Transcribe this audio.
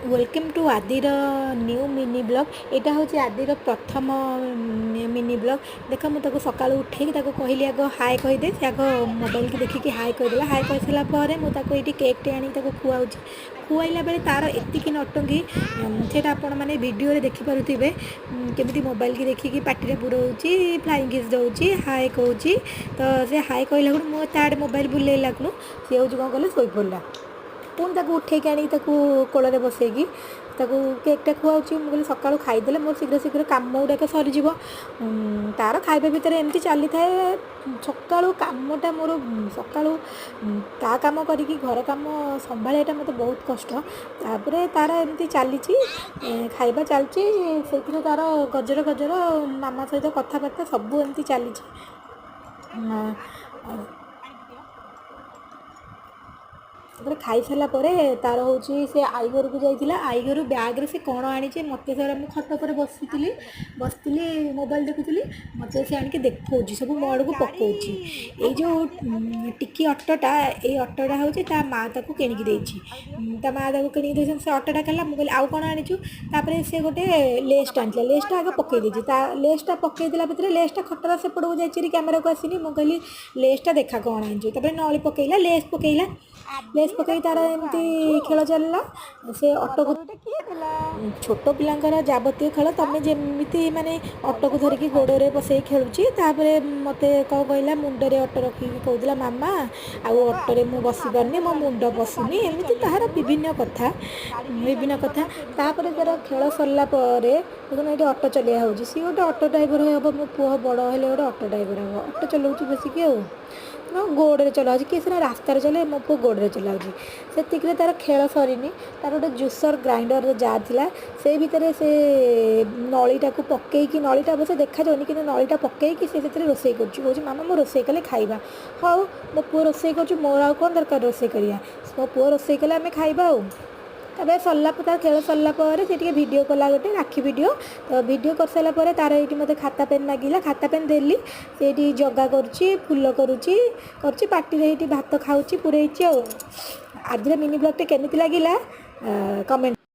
Welcome to आदिर new mini blog. यहाँ हूँ आदिर प्रथम मिनी ब्लॉग। देख मुझे सका उठे कहली आग हाय कहीदे से आग मोबाइल की देखिकी हाय कहीदेला। हाय कही सारापर मुझे केकटे आनी खुआऊँ। खुआइला बेले तार एतिकी नटंगी से आपण मैंने वीडियो देखिपे केमी मोबाइल की देखिकी पार्टी पुराऊँच फ्लाइंग किस दौची हाय कहूँ। तो से हाय कहला मुझे ताड़े मोबाइल बुलेला सी हूँ कौन कले शोई पड़ा पुणी उठेक आनी कोल बसैकी केकटा खुआऊँ। मुझे सका खाईदे मोर शीघ्र शीघ्र कम गुड़ाक सरीज तार खाଇବା भितर एमती चली थाए। सका कमटा मोर सका ता कम करी घर कम संभाळाटा मत बहुत कष्ट। तापर तार एमती चली खाଇବା चलती से तार गजर गजर मामा सहित कथबार्ता सबू एमती चली। खाई सारा तार हूँ से आई घर को जाइला। आई घर ब्याग्रे से कौन आनी मत सारा मुझे खट पर बसती मोबाइल देखुली मत से आनिक देखा सब मो आड़ को पकाऊँच। ये जो टिकी अटोटा ये अटोटा हूँ माँ ताको किणिकी देती माँ ताको किणिकी से अटोटा खेला मुझे आउ कौन आनीचु। तापर से गोटे लेसटा आनी लेसटा आगे पकई देती लेसटा पकईदेला भितर लेसटा खटर सेपट को जाइए कैमेरा को आसनी मुझे कहली लेसटा देखा कौन आनीचु। तापर नली पकईला लेस पकईला लेस पकई तार एमती खेल चलला से ऑटो को छोट पिलांकर जाबतीय खेल तमें जमी माने ऑटो को धरिकी गोड़े बसई खेलुची। तापर मत कौन कहला मुंडे ऑटो रखिकी कहला मामा आउ ऑटो मु बसी पारनी मो मुंड पशुनी एमती तार विभिन्न कथा तापर तार खेल सरला देखो ये ऑटो चलिया हो सी गोटे ऑटो ड्राइवर हम मो पुह बड़ हेले गोटे ऑटो ड्राइवर हम ऑटो चलाऊँ बसिकी गोड़े चलाऊँ किए सीना रास्तार चले मो पु गोड़े चलाऊँ से तार खेल सरीनी तार गोटे जुसर ग्राइंडर जार था से भितर से नलीटा को पकईकी नलीटा बस देखा जाऊनी कि नलीटा पकईकी से रोषे कर मामा मो रोषे कले खाइबा हाँ मो पु रोषे कर मोर आउ कौन दरकार रोषे करिया मो पु रोषे कले आम खाइबा आउ। तबे सरला तार खेल सरला से वीडियो कला गोटे राखी वीडियो तो वीडियो कर सारापर तार ये मत खाता पेन मागिला खाता पेन देली से जगा करुच्ची फुल करुच्ची पार्टी भात खाऊँ पुरई। आज मिनी ब्लॉग टे केमिति लागिला कमेंट